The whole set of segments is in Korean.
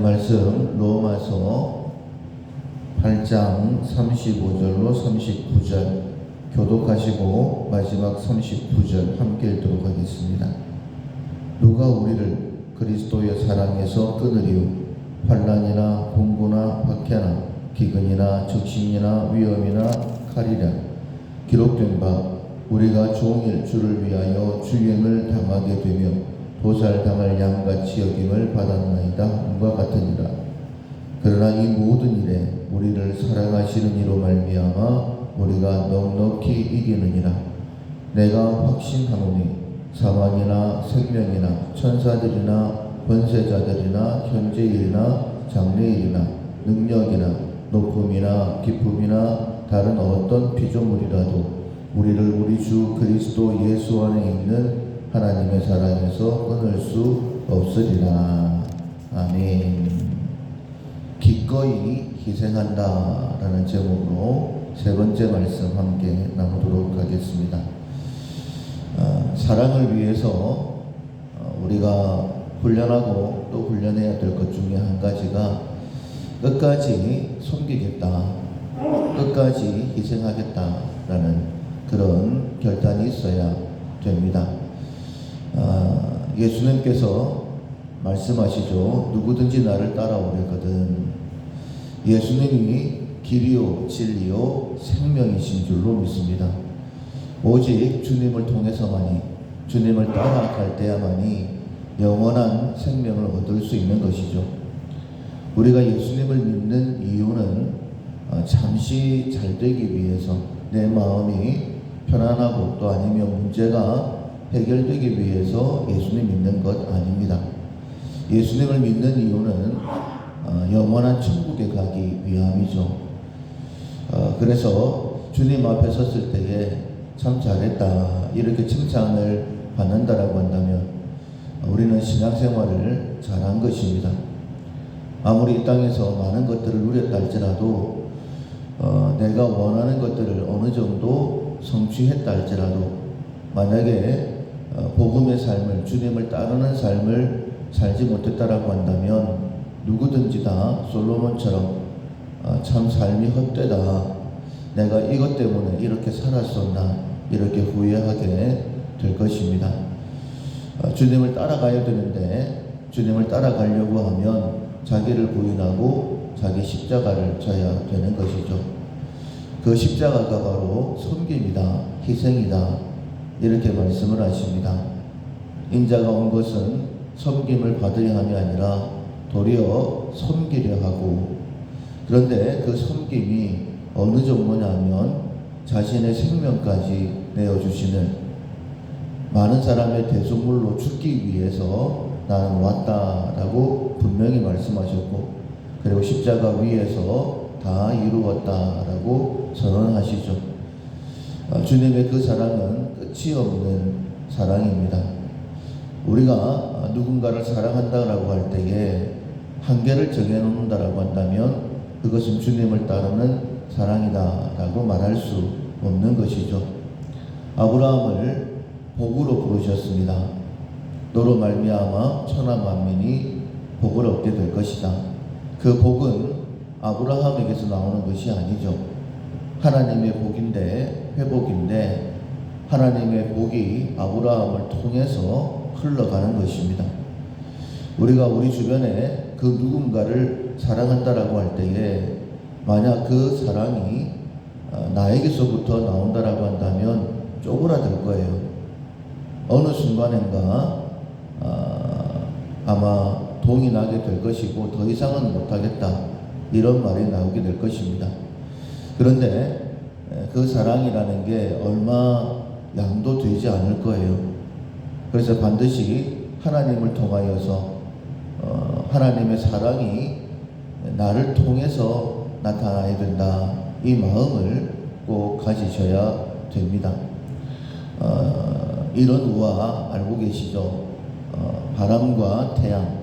말씀 로마서 8장 35절로 39절 교독하시고 마지막 39절 함께 읽도록 하겠습니다. 누가 우리를 그리스도의 사랑에서 끊으리요? 환난이나 공고나 박해나 기근이나 적신이나 위험이나 칼이랴. 기록된 바 우리가 종일 주를 위하여 주행을 당하게 되며 도살당할 양같이 여김을 받았나이다 함과 같으니라. 그러나 이 모든 일에 우리를 사랑하시는 이로 말미암아 우리가 넉넉히 이기느니라. 내가 확신하노니 사망이나 생명이나 천사들이나 권세자들이나 현재일이나 장래일이나 능력이나 높음이나 기쁨이나 다른 어떤 피조물이라도 우리를 우리 주 그리스도 예수 안에 있는 하나님의 사랑에서 끊을 수 없으리라. 아멘. 기꺼이 희생한다 라는 제목으로 세 번째 말씀 함께 나누도록 하겠습니다. 사랑을 위해서 우리가 훈련하고 또 훈련해야 될 것 중에 한 가지가 끝까지 섬기겠다, 끝까지 희생하겠다라는 그런 결단이 있어야 됩니다. 예수님께서 말씀하시죠. 누구든지 나를 따라오려거든. 예수님이 길이요 진리요 생명이신 줄로 믿습니다. 오직 주님을 통해서만이, 주님을 따라갈 때야만이 영원한 생명을 얻을 수 있는 것이죠. 우리가 예수님을 믿는 이유는 잠시 잘 되기 위해서, 내 마음이 편안하고 또 아니면 문제가 해결되기 위해서 예수님 믿는 것 아닙니다. 예수님을 믿는 이유는 영원한 천국에 가기 위함이죠. 그래서 주님 앞에 섰을 때에 참 잘했다 이렇게 칭찬을 받는다라고 한다면 우리는 신앙생활을 잘한 것입니다. 아무리 이 땅에서 많은 것들을 누렸다 할지라도 내가 원하는 것들을 어느 정도 성취했다 할지라도 만약에 복음의 삶을, 주님을 따르는 삶을 살지 못했다라고 한다면 누구든지 다 솔로몬처럼 참 삶이 헛되다, 내가 이것 때문에 이렇게 살았었나 이렇게 후회하게 될 것입니다. 주님을 따라가야 되는데 주님을 따라가려고 하면 자기를 부인하고 자기 십자가를 져야 되는 것이죠. 그 십자가가 바로 섬김이다, 희생이다 이렇게 말씀을 하십니다. 인자가 온 것은 섬김을 받으려 함이 아니라 도리어 섬기려 하고, 그런데 그 섬김이 어느 정도냐면 자신의 생명까지 내어주시는, 많은 사람의 대속물로 죽기 위해서 나는 왔다라고 분명히 말씀하셨고, 그리고 십자가 위에서 다 이루었다라고 선언하시죠. 주님의 그 사랑은 끝이 없는 사랑입니다. 우리가 누군가를 사랑한다라고 할 때에 한계를 정해놓는다라고 한다면 그것은 주님을 따르는 사랑이다라고 말할 수 없는 것이죠. 아브라함을 복으로 부르셨습니다. 너로 말미암아 천하 만민이 복을 얻게 될 것이다. 그 복은 아브라함에게서 나오는 것이 아니죠. 하나님의 복인데, 회복인데 하나님의 복이 아브라함을 통해서 흘러가는 것입니다. 우리가 우리 주변에 그 누군가를 사랑한다라고 할 때에 만약 그 사랑이 나에게서부터 나온다라고 한다면 쪼그라들 거예요. 어느 순간인가 아마 동이 나게 될 것이고 더 이상은 못하겠다 이런 말이 나오게 될 것입니다. 그런데 그 사랑이라는 게 얼마 양도 되지 않을 거예요. 그래서 반드시 하나님을 통하여서 하나님의 사랑이 나를 통해서 나타나야 된다, 이 마음을 꼭 가지셔야 됩니다. 이런 우화 알고 계시죠? 바람과 태양,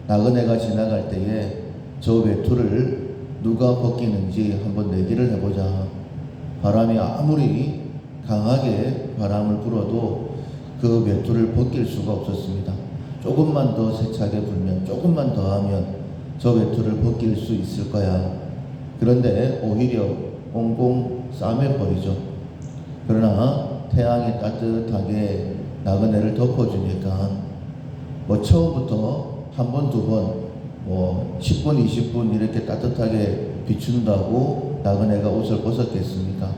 나그네가 지나갈 때에 저 외투를 누가 벗기는지 한번 내기를 해보자. 바람이 아무리 강하게 바람을 불어도 그 외투를 벗길 수가 없었습니다. 조금만 더 세차게 불면, 조금만 더 하면 저 외투를 벗길 수 있을 거야. 그런데 오히려 꽁꽁 싸매버리죠. 그러나 태양이 따뜻하게 나그네를 덮어주니까 뭐 처음부터 한 번, 두 번, 뭐 10분, 20분 이렇게 따뜻하게 비춘다고 나그네가 옷을 벗었겠습니까?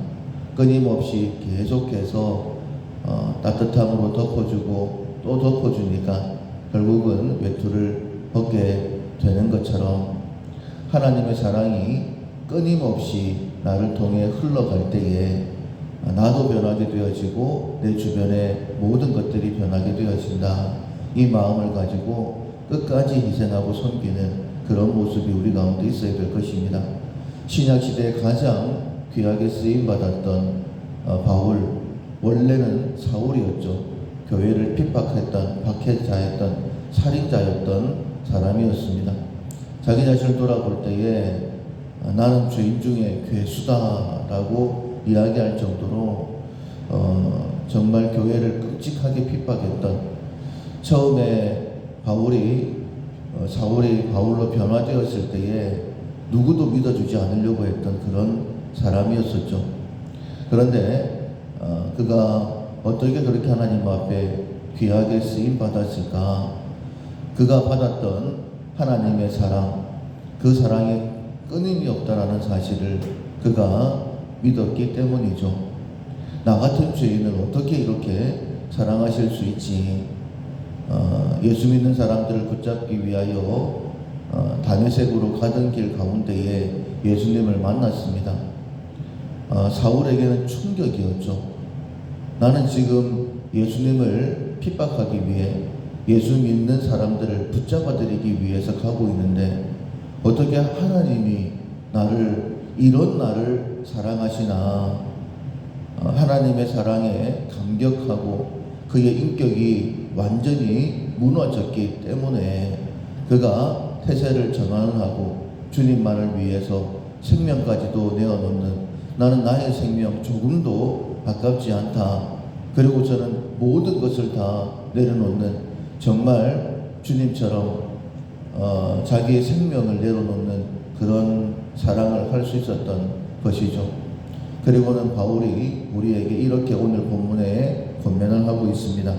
끊임없이 계속해서 따뜻함으로 덮어주고 또 덮어주니까 결국은 외투를 벗게 되는 것처럼 하나님의 사랑이 끊임없이 나를 통해 흘러갈 때에 나도 변하게 되어지고 내 주변의 모든 것들이 변하게 되어진다. 이 마음을 가지고 끝까지 희생하고 섬기는 그런 모습이 우리 가운데 있어야 될 것입니다. 신약시대에 가장 귀하게 쓰임받았던 바울, 원래는 사울이었죠. 교회를 핍박했던, 박해자였던, 살인자였던 사람이었습니다. 자기 자신을 돌아볼 때에 나는 죄인 중에 괴수다라고 이야기할 정도로 정말 교회를 끔찍하게 핍박했던, 처음에 사울이 바울로 변화되었을 때에 누구도 믿어주지 않으려고 했던 그런 사람이었었죠. 그런데 그가 어떻게 그렇게 하나님 앞에 귀하게 쓰임 받았을까? 그가 받았던 하나님의 사랑, 그 사랑에 끊임이 없다라는 사실을 그가 믿었기 때문이죠. 나 같은 죄인을 어떻게 이렇게 사랑하실 수 있지? 예수 믿는 사람들을 붙잡기 위하여 다메섹으로 가던 길 가운데에 예수님을 만났습니다. 사울에게는 충격이었죠. 나는 지금 예수님을 핍박하기 위해 예수 믿는 사람들을 붙잡아들이기 위해서 가고 있는데 어떻게 하나님이 이런 나를 사랑하시나. 하나님의 사랑에 감격하고 그의 인격이 완전히 무너졌기 때문에 그가 태세를 전환하고 주님만을 위해서 생명까지도 내어놓는, 나는 나의 생명 조금도 아깝지 않다. 그리고 저는 모든 것을 다 내려놓는, 정말 주님처럼 자기의 생명을 내려놓는 그런 사랑을 할 수 있었던 것이죠. 그리고는 바울이 우리에게 이렇게 오늘 본문에 권면을 하고 있습니다.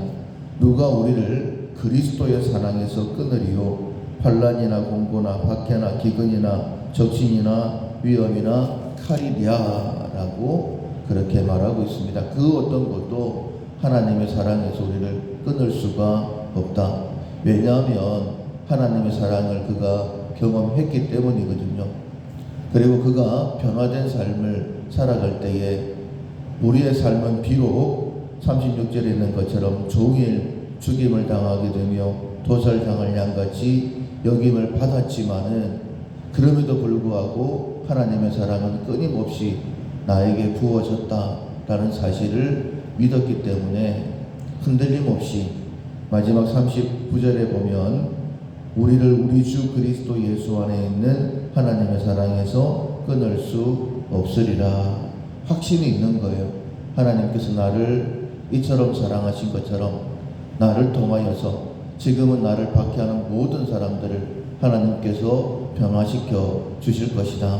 누가 우리를 그리스도의 사랑에서 끊으리요? 환난이나 공고나 박해나 기근이나 적신이나 위험이나 칼이랴 라고 그렇게 말하고 있습니다. 그 어떤 것도 하나님의 사랑에서 우리를 끊을 수가 없다. 왜냐하면 하나님의 사랑을 그가 경험했기 때문이거든요. 그리고 그가 변화된 삶을 살아갈 때에 우리의 삶은 비록 36절에 있는 것처럼 종일 죽임을 당하게 되며 도살당할 양같이 여김을 받았지만은 그럼에도 불구하고 하나님의 사랑은 끊임없이 나에게 부어졌다라는 사실을 믿었기 때문에 흔들림 없이 마지막 39절에 보면 우리를 우리 주 그리스도 예수 안에 있는 하나님의 사랑에서 끊을 수 없으리라. 확신이 있는 거예요. 하나님께서 나를 이처럼 사랑하신 것처럼 나를 통하여서 지금은 나를 박해하는 모든 사람들을 하나님께서 변화시켜 주실 것이다.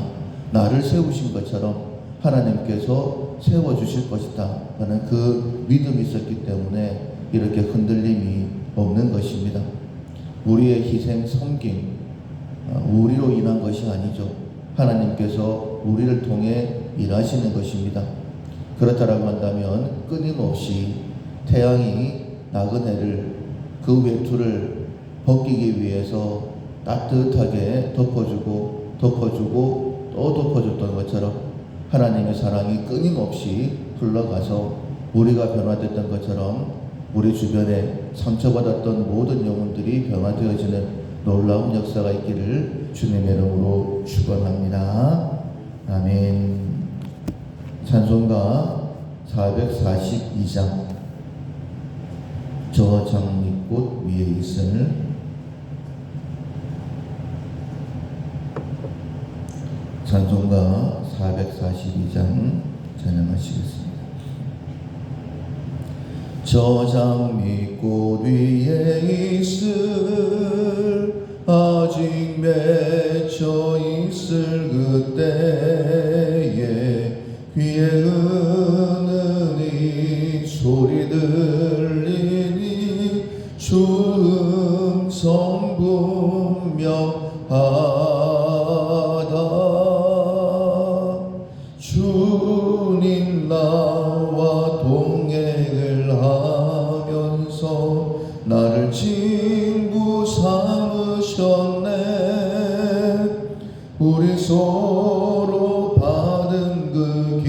나를 세우신 것처럼 하나님께서 세워주실 것이다 라는 그 믿음이 있었기 때문에 이렇게 흔들림이 없는 것입니다. 우리의 희생, 섬김, 우리로 인한 것이 아니죠. 하나님께서 우리를 통해 일하시는 것입니다. 그렇다라고 한다면 끊임없이 태양이 나그네를 그 외투를 벗기기 위해서 따뜻하게 덮어주고 또 덮어줬던 것처럼 하나님의 사랑이 끊임없이 흘러가서 우리가 변화됐던 것처럼 우리 주변에 상처받았던 모든 영혼들이 변화되어지는 놀라운 역사가 있기를 주님의 이름으로 축원합니다. 아멘. 찬송가 442장 저 장미꽃 위에 있을 찬송가 442장 찬양하시겠습니다. 저 장미꽃 위에 있을 아직 맺혀 있을 그때에 귀에 은은히 소리 들리니 주 음성 분명하다. 주님 나와 동행을 하면서 나를 친구 삼으셨네. 우리 서로 받은 그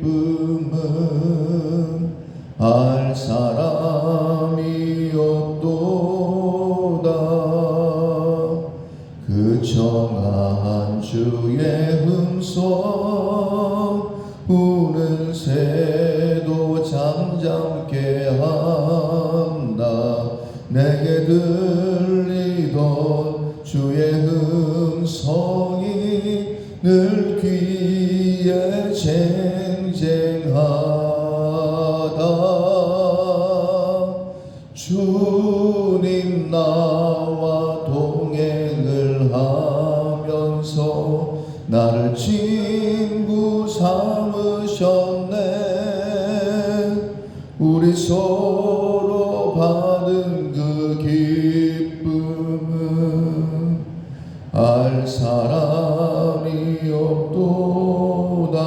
기쁨은 알 사람이 없도다. 그 청아한 주의 음성 우는 새도 잠잠게 한다. 내게 들리던 주의 음성이 늘 귀에 쟁쟁하다. 주님 나와 동행을 하면서 나를 친구 삼으셨네. 우리 서로 받은 그 기쁨은 알 사람이 없도다.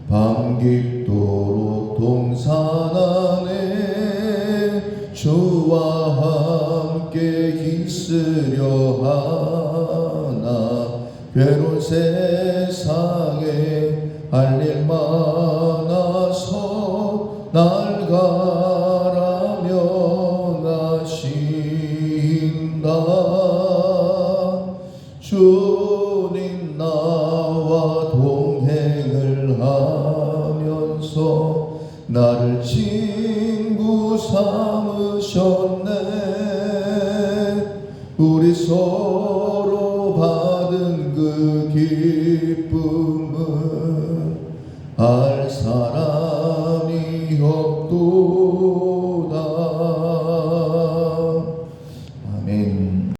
밤 깊도록 동산 안에 주와 함께 있으려 하나. 괴로운 세상에 할 일 많아서 날 가라며 나신다. 주님 나와 동행을 하면서 나를 친구 삼으셨네. 우리 서로 받은 그 기쁨은 알 사람